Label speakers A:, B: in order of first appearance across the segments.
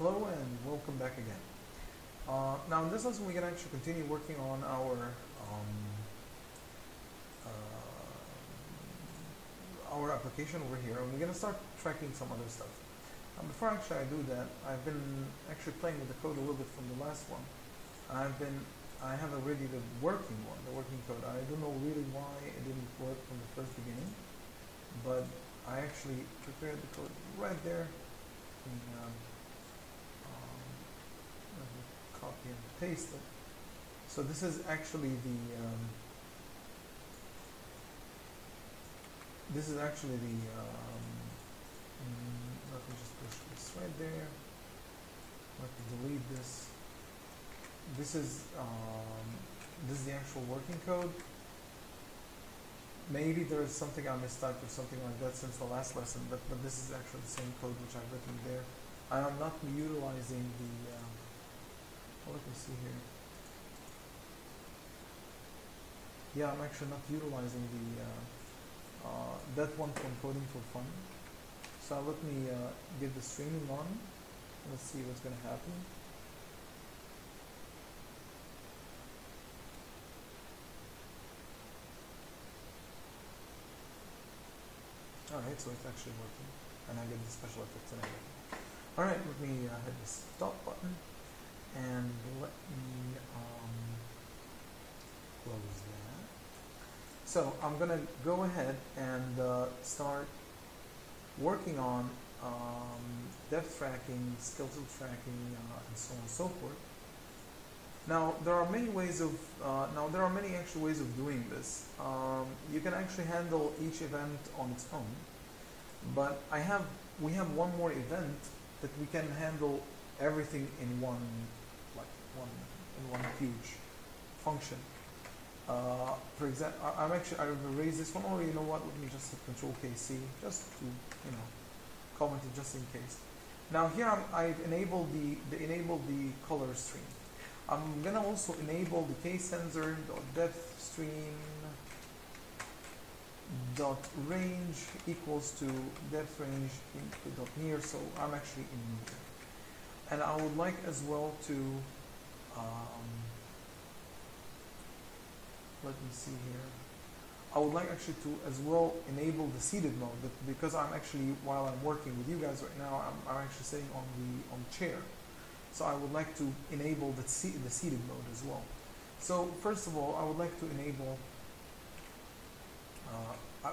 A: Hello and welcome back again. Now in this lesson we can actually continue working on our application over here, and we're going to start tracking some other stuff. Before actually I do that, I've been actually playing with the code a little bit from the last one. I have already the working code. I don't know really why it didn't work from the first beginning, but I actually prepared the code right there. Copy and paste it. So this is actually the let me just push this right there. Let me delete this. This is the actual working code. Maybe there is something I mistyped or something like that since the last lesson, but this is actually the same code which I've written there. I am not utilizing the let me see here. Yeah, I'm actually not utilizing the that one from coding for fun. So let me get the streaming on. Let's see what's going to happen. Alright, so it's actually working. And I get the special effects and everything. Alright, let me hit the stop button. And let me close that. So I'm going to go ahead and start working on depth tracking, skeletal tracking, and so on and so forth. Now there are many ways of actual ways of doing this. You can actually handle each event on its own, but we have one more event that we can handle everything in one huge function. For example, I will erase this one, or you know what? Let me just hit Control KC just to comment it just in case. Now here I've enabled the color stream. I'm gonna also enable the case sensor depth stream dot range equals to depth range into dot near. So I'm actually in near. And I would like as well to, let me see here. I would like actually to as well enable the seated mode, because I'm actually, while I'm working with you guys right now, I'm actually sitting on the chair. So I would like to enable the seated mode as well. So first of all, I would like to enable,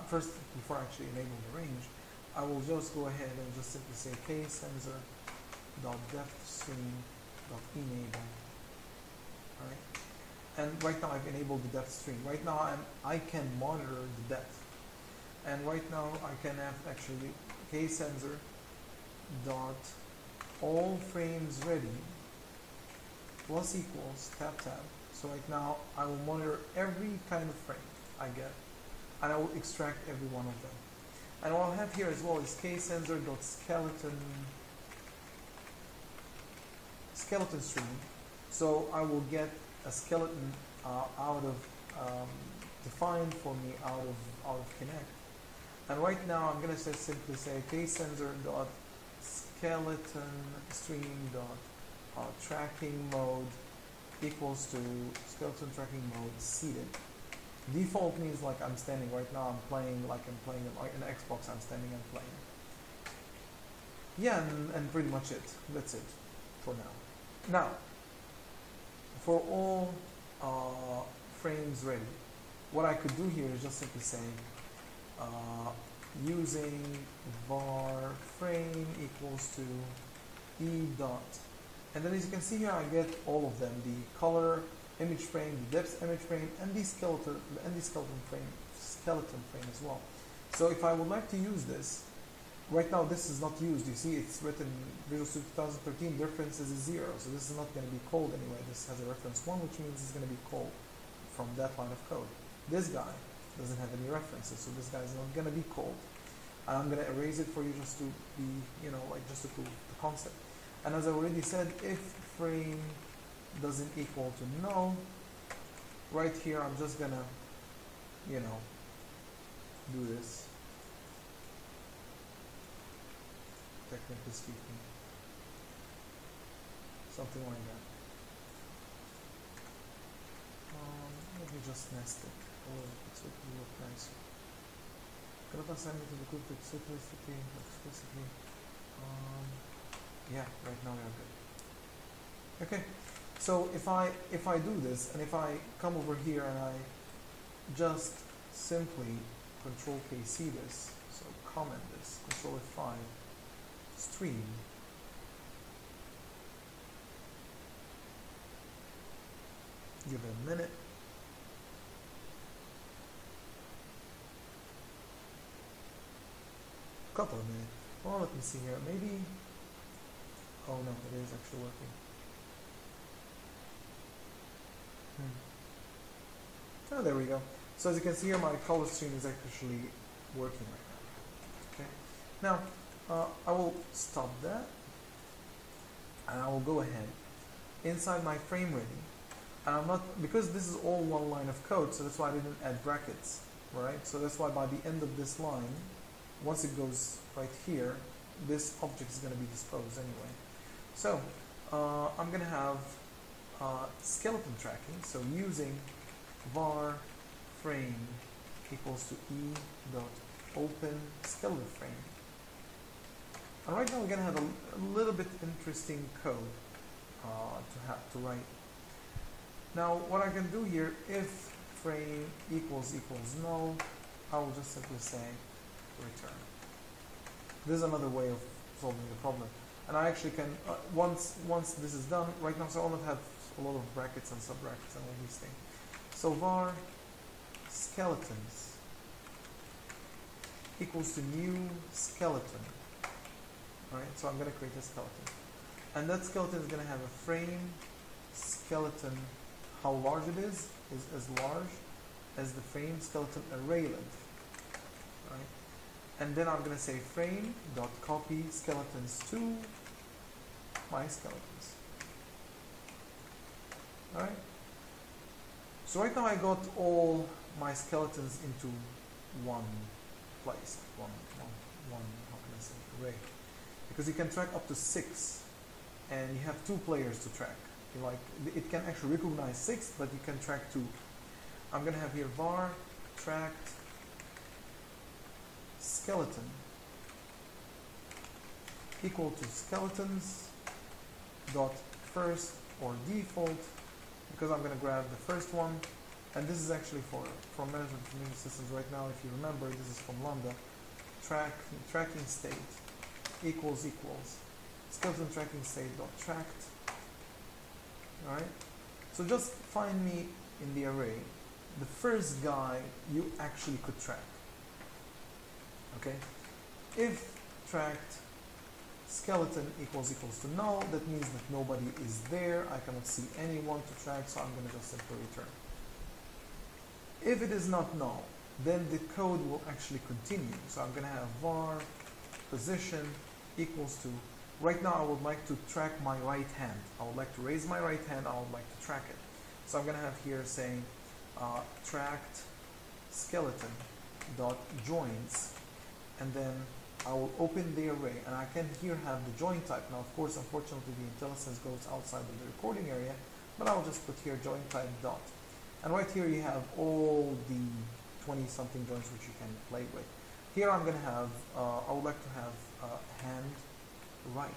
A: first before I actually enable the range, I will just go ahead and just simply say case sensor dot depth stream dot enable. All right, and right now I've enabled the depth stream. Right now I can monitor the depth, and right now I can have actually case sensor dot all frames ready plus equals tab. So right now I will monitor every kind of frame I get, and I will extract every one of them. And what I'll have here as well is case sensor dot skeleton stream. So I will get a skeleton defined for me out of Kinect. And right now I'm going to simply say case sensor dot skeleton stream dot tracking mode equals to skeleton tracking mode seated. Default means like I'm standing right now. I'm playing like an Xbox. I'm standing and playing. Yeah, and pretty much it. That's it for now. Now, for all frames ready, what I could do here is just simply say using var frame equals to e dot, and then as you can see here I get all of them: the color image frame, the depth image frame, and the skeleton frame as well. So if I would like to use this, right now this is not used. You see it's written Visual Studio 2013 reference is 0, so this is not going to be called anyway. This has a reference 1, which means it's going to be called from that line of code. This guy doesn't have any references, so this guy is not going to be called. And I'm going to erase it for you just to be, just to prove the concept. And as I already said, if frame doesn't equal to null, right here I'm just going to, do this. Technically speaking. something like that. Let me just nest it a little bit so it will look nicer. Cannot assign it to the group explicitly. Yeah, right now we are good. Okay, so if I do this, and if I come over here and I just simply Control KC this, so comment this, Control F5, stream. Give it a minute. Couple of minutes. Well, let me see here. Maybe. Oh no, it is actually working. Oh, there we go. So as you can see here, my color stream is actually working right now. Okay. Now I will stop that, and I will go ahead inside my frame ready. And I'm not, because this is all one line of code, so that's why I didn't add brackets, right? So that's why by the end of this line, once it goes right here, this object is going to be disposed anyway. So I'm going to have skeleton tracking, so using var frame equals to e dot open skeleton frame. And right now we're going to have a little bit interesting code to write. Now what I can do here, if frame equals null, I will just simply say return. This is another way of solving the problem. And I actually can, once this is done, right now, so I don't have a lot of brackets and sub-brackets and all these things. So var skeletons equals to new skeleton. Alright, so I'm going to create a skeleton. And that skeleton is going to have a frame skeleton. How large it is as large as the frame skeleton array length. Right? And then I'm going to say frame dot copy skeletons to my skeletons. Alright? So right now I got all my skeletons into one place, one how can I say, array. Because you can track up to 6, and you have 2 players to track. Like, it can actually recognize 6, but you can track 2. I'm going to have here var tracked skeleton equal to skeletons dot first or default, because I'm going to grab the first one, and this is actually from management information systems right now. If you remember, this is from Lambda. Tracking state equals skeleton tracking state dot tracked. Alright, so just find me in the array the first guy you actually could track. Okay, if tracked skeleton equals to null, that means that nobody is there. I cannot see anyone to track, so I'm going to just simply return. If it is not null, then the code will actually continue. So I'm going to have var position equals to, right now I would like to track my right hand. I would like to raise my right hand, I would like to track it. So I'm going to have here saying tracked skeleton dot joins, and then I will open the array, and I can here have the join type. Now of course, unfortunately, the IntelliSense goes outside of the recording area, but I'll just put here join type dot. And right here you have all the 20 something joins which you can play with. Here I'm going to have, I would like to have hand right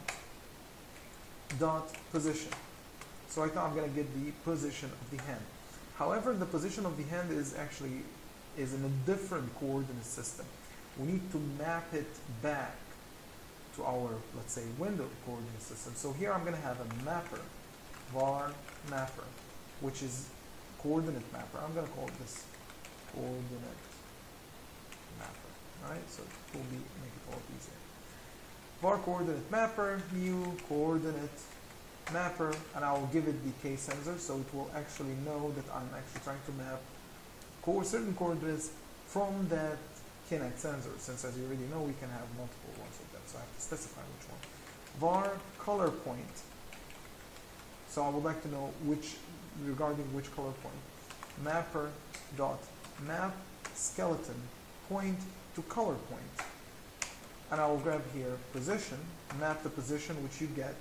A: dot position. So right now I'm going to get the position of the hand. However, the position of the hand is actually in a different coordinate system. We need to map it back to our, let's say, window coordinate system. So here I'm going to have a mapper, var mapper, which is coordinate mapper. I'm going to call this coordinate mapper. Alright, so it will make it a lot easier. Var coordinate mapper, new coordinate mapper, and I will give it the case sensor, so it will actually know that I'm actually trying to map certain coordinates from that Kinect sensor, since as you already know we can have multiple ones of them, so I have to specify which one. Var color point, so I would like to know regarding which color point. Mapper dot map skeleton point to color point, and I will grab here position, map the position which you get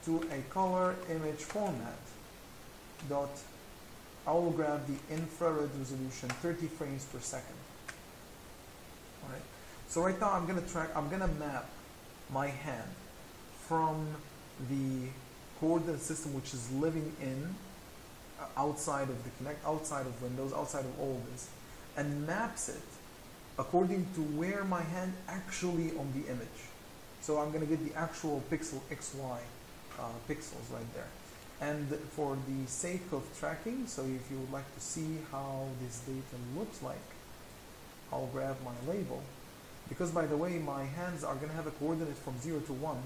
A: to a color image format dot, I will grab the infrared resolution 30 frames per second. Alright, so right now I'm gonna map my hand from the coordinate system which is living in outside of the Kinect, outside of Windows, outside of all this, and maps it according to where my hand actually on the image. So I'm going to get the actual pixel XY pixels right there. And for the sake of tracking, so if you would like to see how this data looks like, I'll grab my label. Because by the way, my hands are going to have a coordinate from 0 to 1,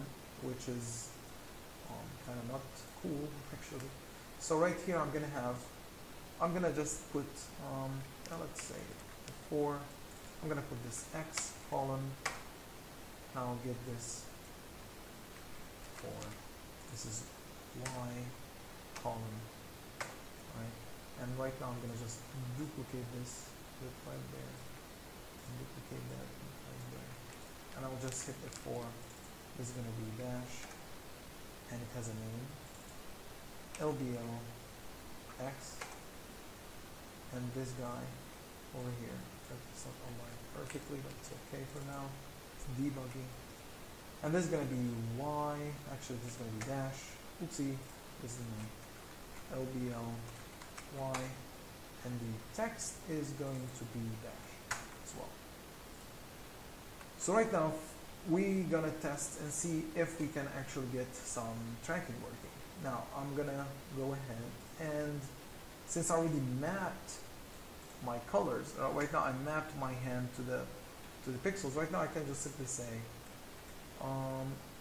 A: which is kind of not cool actually. So right here I'm going to just put, let's say 4, I'm going to put this X column, I'll get this 4, this is Y column, right? And right now I'm going to just duplicate this, put it right there, and duplicate that right there. And I'll just hit F4, this is going to be dash, and it has a name, LBL X, and this guy over here. It's not aligned perfectly, but it's okay for now. It's debugging. And this is going to be Y, actually this is going to be dash, oopsie, this is my LBL Y, and the text is going to be dash as well. So right now, we're going to test and see if we can actually get some tracking working. Now, I'm going to go ahead and, since I already mapped my colors, right now I mapped my hand to the pixels. Right now I can just simply say,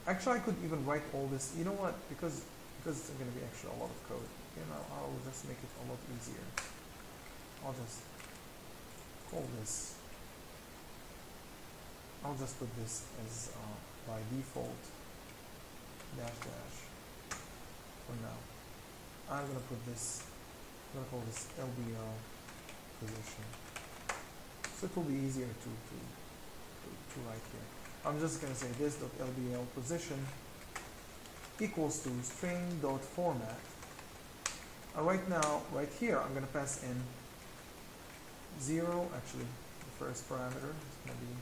A: actually I could even write all this, you know what, because it's going to be actually a lot of code, you know, I'll just make it a lot easier. I'll just call this, I'll just put this as by default dash dash for now. I'm going to put this, I'm going to call this LBL position. So it will be easier to write here. I'm just going to say this.lbl position equals to string.format. And right now, right here, I'm going to pass in 0, actually the first parameter is going to be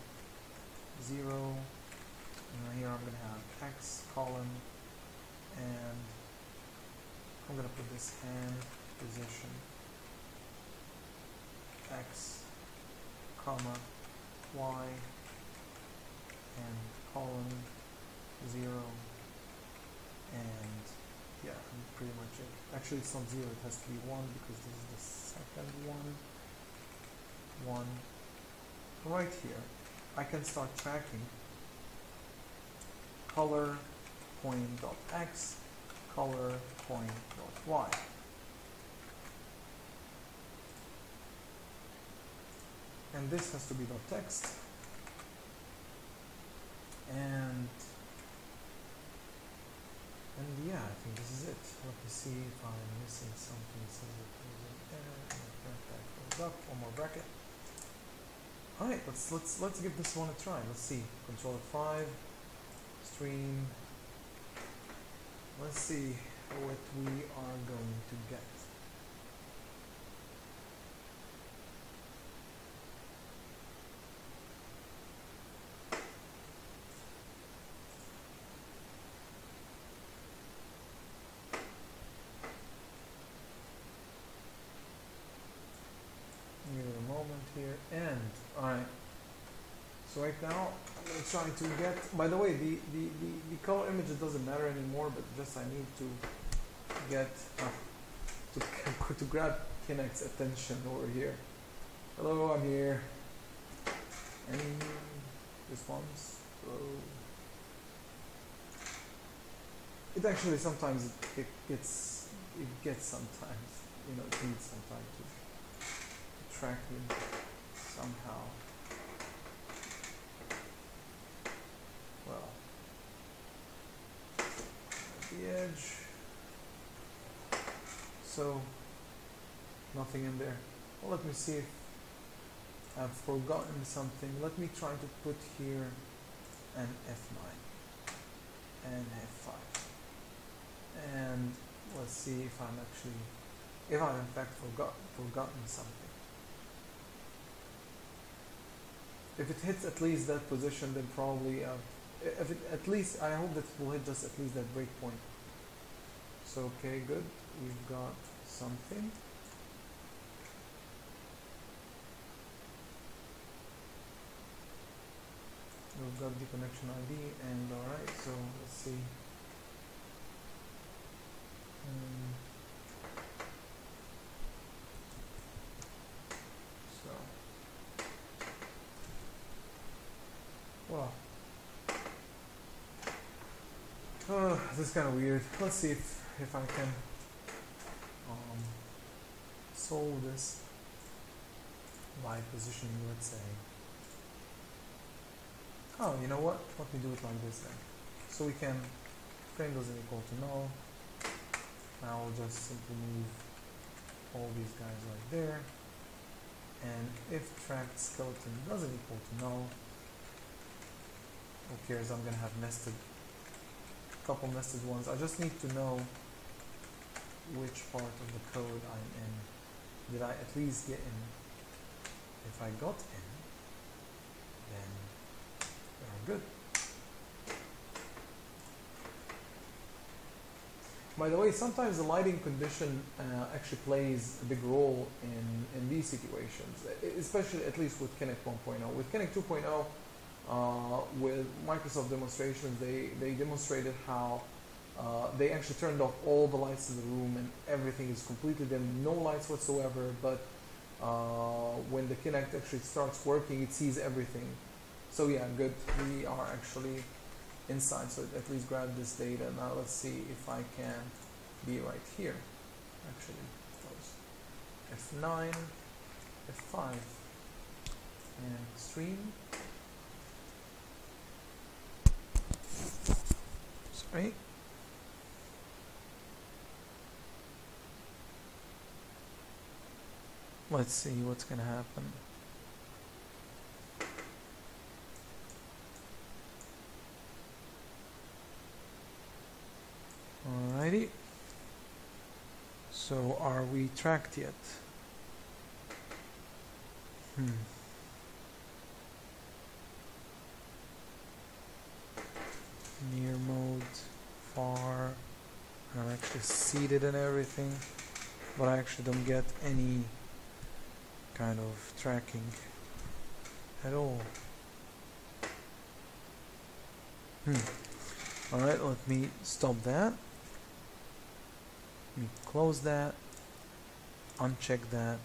A: 0, and here I'm going to have X column, and I'm going to put this hand position X, comma, Y, and column 0, and yeah, pretty much it. Actually, it's not 0, it has to be 1 because this is the second one. 1. Right here, I can start tracking color point.x, color point.y. And this has to be .text, and yeah, I think this is it. Let me see if I'm missing something. It says it was an error. That goes up. One more bracket. All right, let's give this one a try. Let's see. Control F5, stream. Let's see what we are going to get. Give it a moment here, and alright. So right now I'm going to try to get, by the way, the color image doesn't matter anymore, but just I need to get to grab Kinect's attention over here. Hello, I'm here. Any response? Hello. It actually sometimes it gets sometimes, you know, it needs some time to track me somehow. Well, at the edge. So nothing in there. Well, let me see if I've forgotten something. Let me try to put here an F9 and F5. and let's see if I've in fact forgotten something. If it hits at least that position, then probably, if it at least, I hope that it will hit just at least that breakpoint. So okay, good. We've got something. We've got the connection ID, and alright, so let's see. Wow. This is kind of weird. Let's see if I can solve this by positioning, let's say. Oh, you know what? Let me do it like this then. So we can frame doesn't equal to null. Now we'll just simply move all these guys right there. And if tracked skeleton doesn't equal to null, who cares? I'm gonna have couple nested ones. I just need to know which part of the code I'm in. Did I at least get in? If I got in, then we're good. By the way, sometimes the lighting condition actually plays a big role in these situations, especially at least with Kinect 1.0. With Kinect 2.0, with Microsoft demonstrations, they demonstrated how they actually turned off all the lights in the room and everything is completely dim, no lights whatsoever, but when the Kinect actually starts working, it sees everything. So yeah, good, we are actually inside, so at least grab this data. Now let's see if I can be right here. Actually, F9, F5, and stream. Sorry. Let's see what's gonna happen. Alrighty. So are we tracked yet? Near mode, far. I'm actually seated and everything, but I actually don't get any kind of tracking at all. Alright, let me stop that. Let me close that. Uncheck that.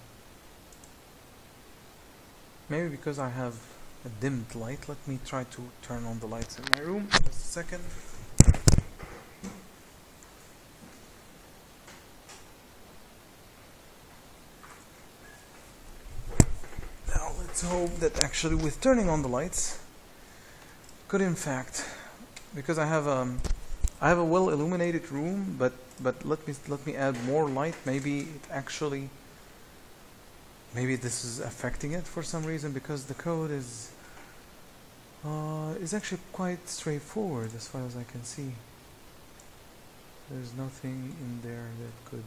A: Maybe because I have a dimmed light, let me try to turn on the lights in my room. Just a second. Now let's hope that actually with turning on the lights could in fact, because I have a well illuminated room, but let me add more light. Maybe it actually, maybe this is affecting it for some reason, because the code is actually quite straightforward as far as I can see. There's nothing in there that could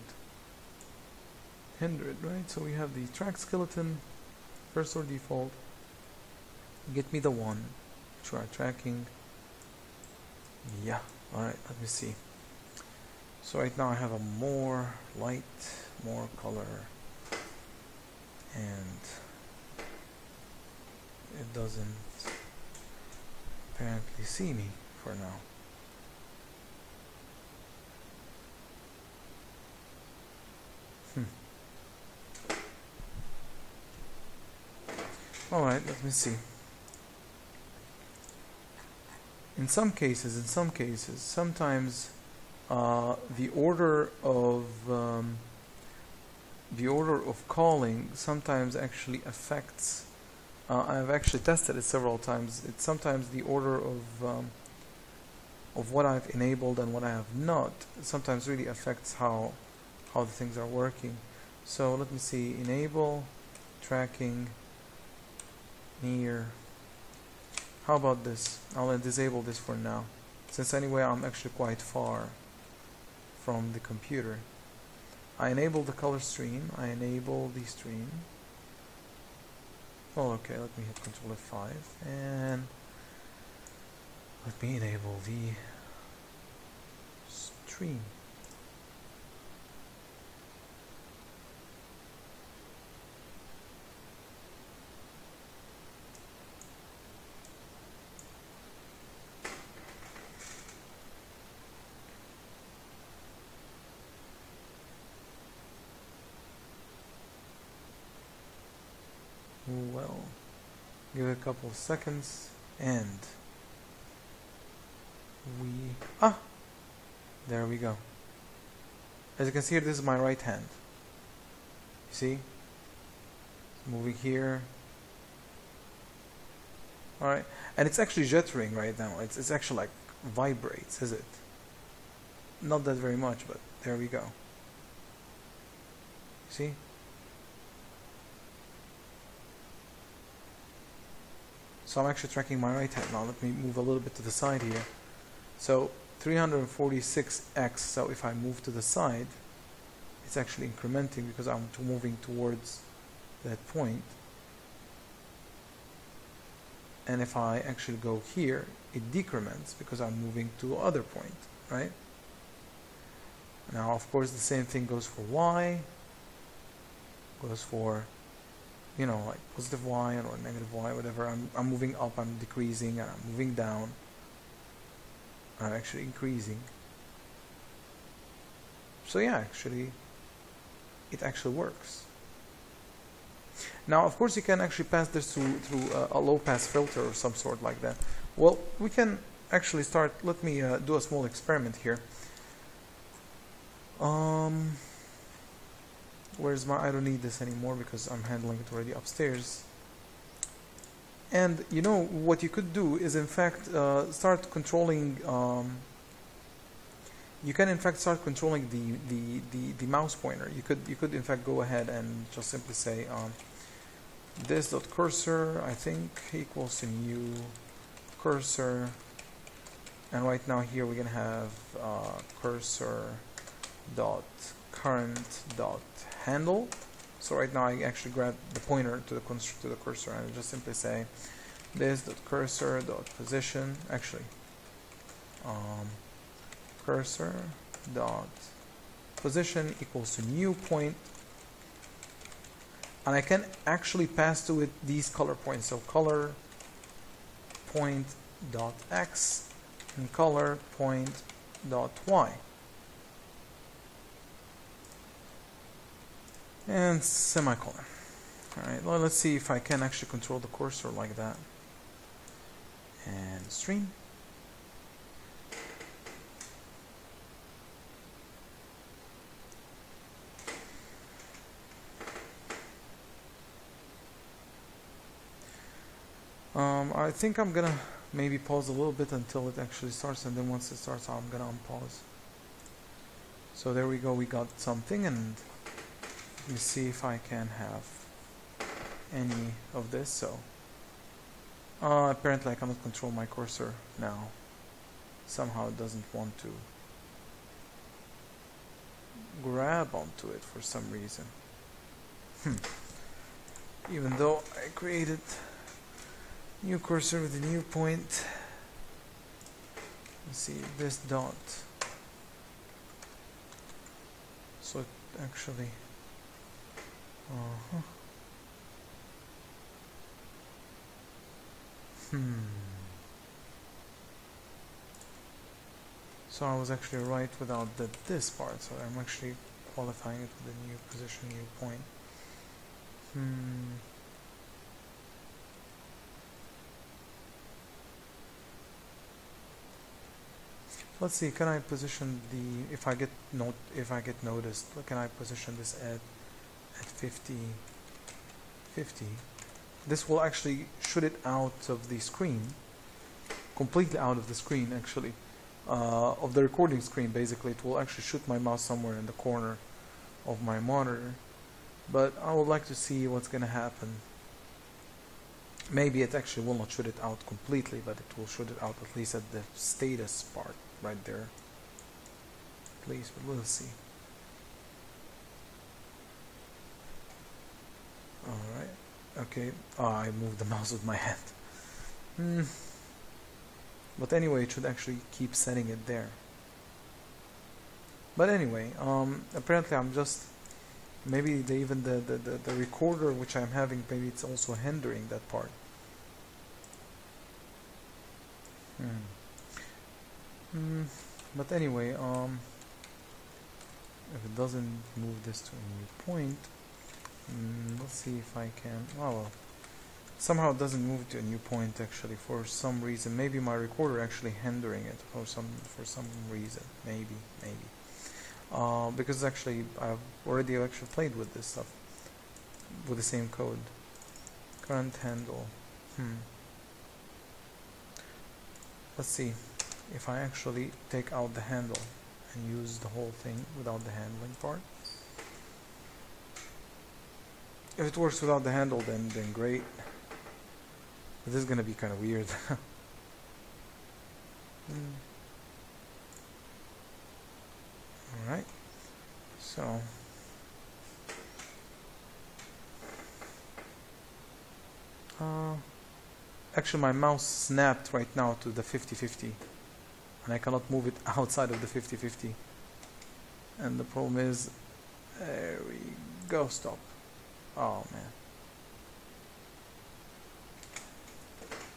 A: hinder it, right? So we have the track skeleton, first or default. Get me the one. Try tracking. Yeah. Alright, let me see. So right now I have a more light, more color, and it doesn't apparently see me for now. Alright, let me see. In some cases, sometimes the order of calling sometimes actually affects. I've actually tested it several times. It's sometimes the order of what I've enabled and what I have not. Sometimes really affects how the things are working. So let me see. Enable tracking near. How about this? I'll disable this for now, since anyway I'm actually quite far from the computer. I enable the color stream, I enable the stream. Oh, okay, let me hit Control F5 and let me enable the stream. Well, give it a couple of seconds and there we go. As you can see here, this is my right hand. You see? It's moving here. Alright, and it's actually jittering right now. It's actually like vibrates, is it? Not that very much, but there we go. See? So I'm actually tracking my right hand now. Let me move a little bit to the side here. So 346x, so if I move to the side, it's actually incrementing because I'm moving towards that point. And if I actually go here, it decrements because I'm moving to the other point, right? Now, of course, the same thing goes for y, goes for, you know, like positive y or negative y, whatever. I'm moving up, I'm decreasing, and I'm moving down. I'm actually increasing. So yeah, actually, it actually works. Now, of course, you can actually pass this through a low-pass filter or some sort like that. Well, we can actually start. Let me do a small experiment here. Where's my? I don't need this anymore because I'm handling it already upstairs. And you know what you could do is, in fact, start controlling. You can, in fact, start controlling the mouse pointer. You could, in fact, go ahead and just simply say this dot cursor, I think, equals to new cursor. And right now here we're gonna have cursor dot current dot handle. So right now I actually grab the pointer to the cursor and I just simply say this dot cursor dot position, actually cursor dot position equals to new point, and I can actually pass to it these color points. So color point dot x and color point dot y. And semicolon. Alright, well, let's see if I can actually control the cursor like that. And stream. I think I'm gonna maybe pause a little bit until it actually starts, and then once it starts I'm gonna unpause. So there we go, we got something, and let me see if I can have any of this. So apparently I cannot control my cursor now. Somehow it doesn't want to grab onto it for some reason. Even though I created new cursor with a new point. Let's see, this dot. So it actually So I was actually right without this part, so I'm actually qualifying it with a new position, new point. Let's see, can I position the, if I get noticed, can I position this at 50? This will actually shoot it out of the screen, completely out of the screen actually, of the recording screen basically. It will actually shoot my mouse somewhere in the corner of my monitor, but I would like to see what's gonna happen. Maybe it actually will not shoot it out completely, but it will shoot it out at least at the status part right there. least, but we'll see. Alright, okay. I moved the mouse with my hand. But anyway, it should actually keep setting it there. But anyway, apparently I'm just, maybe even the recorder which I'm having, maybe it's also hindering that part. But anyway, if it doesn't move this to a new point, let's see if I can. Oh well, somehow it doesn't move to a new point actually for some reason. Maybe my recorder actually hindering it for some reason. Maybe. Because actually I've already actually played with this stuff with the same code. Current handle. Let's see if I actually take out the handle and use the whole thing without the handling part. If it works without the handle, then great. But this is gonna be kind of weird. Alright, so actually my mouse snapped right now to the 50-50 and I cannot move it outside of the 50-50, and the problem is, there we go, stop. Oh man,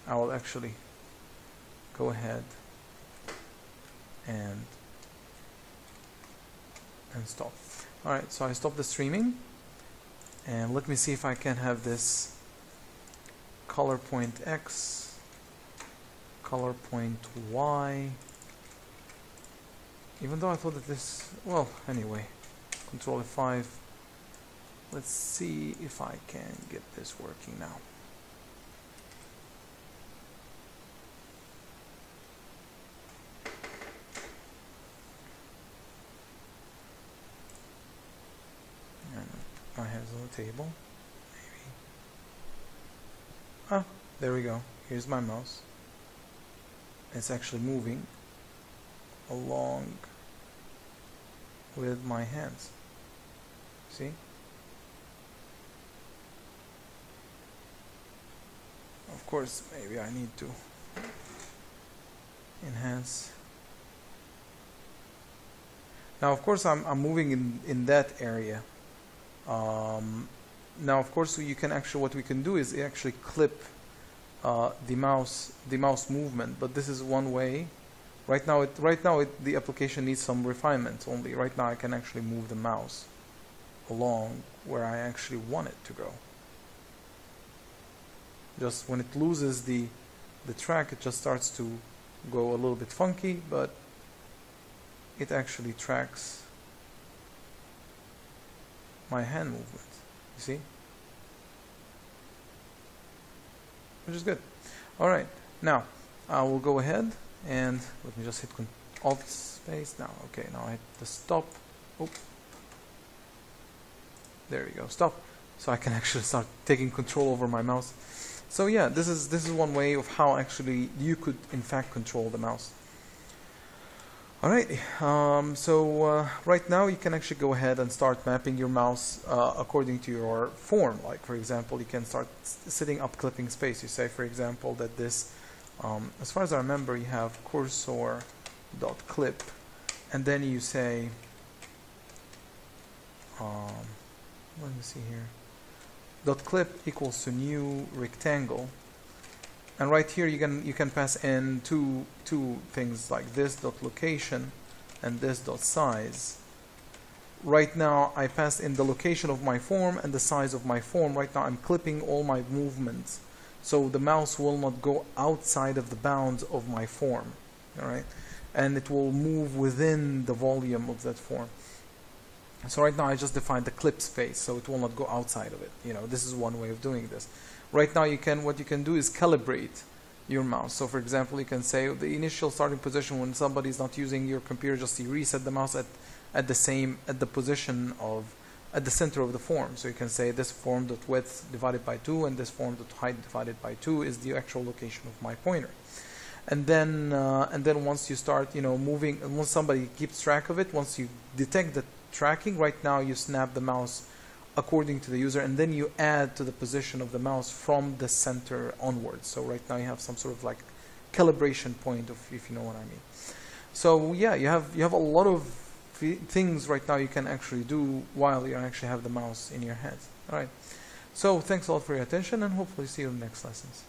A: I will actually go ahead and stop. Alright, so I stopped the streaming, and let me see if I can have this color point X, color point Y, even though I thought that this, well, anyway, Control F5. Let's see if I can get this working now. I have a table, maybe. Ah, there we go. Here's my mouse. It's actually moving along with my hands. See? Of course, maybe I need to enhance. Now, of course, I'm moving in that area. Now, of course, you can actually, what we can do is actually clip the mouse movement. But this is one way. Right now, the application needs some refinement only. Right now, I can actually move the mouse along where I actually want it to go. Just when it loses the track, it just starts to go a little bit funky, but it actually tracks my hand movement, you see? Which is good. Alright, now I will go ahead and let me just hit Alt space now. Okay, now I hit the stop. Oop. There we go, stop. So I can actually start taking control over my mouse. So yeah, this is one way of how actually you could in fact control the mouse. Alright, so right now you can actually go ahead and start mapping your mouse according to your form. Like for example, you can start setting up clipping space. You say for example that this, as far as I remember, you have cursor.clip, and then you say, let me see here, .clip equals to new rectangle. And right here you can pass in two things like this .location and this .size. Right now I passed in the location of my form and the size of my form. Right now I'm clipping all my movements, so the mouse will not go outside of the bounds of my form. All right, and it will move within the volume of that form. So right now I just defined the clip space, so it will not go outside of it. You know, this is one way of doing this. Right now what you can do is calibrate your mouse. So for example, you can say the initial starting position when somebody is not using your computer, just you reset the mouse at the center of the form. So you can say this form.width divided by 2 and this form.height divided by 2 is the actual location of my pointer. and then once you start, you know, moving, and once somebody keeps track of it, once you detect the tracking, right now you snap the mouse according to the user, and then you add to the position of the mouse from the center onwards. So right now you have some sort of like calibration point, of, if you know what I mean. So yeah, you have a lot of things right now you can actually do while you actually have the mouse in your hands. All right. So thanks a lot for your attention, and hopefully see you in the next lessons.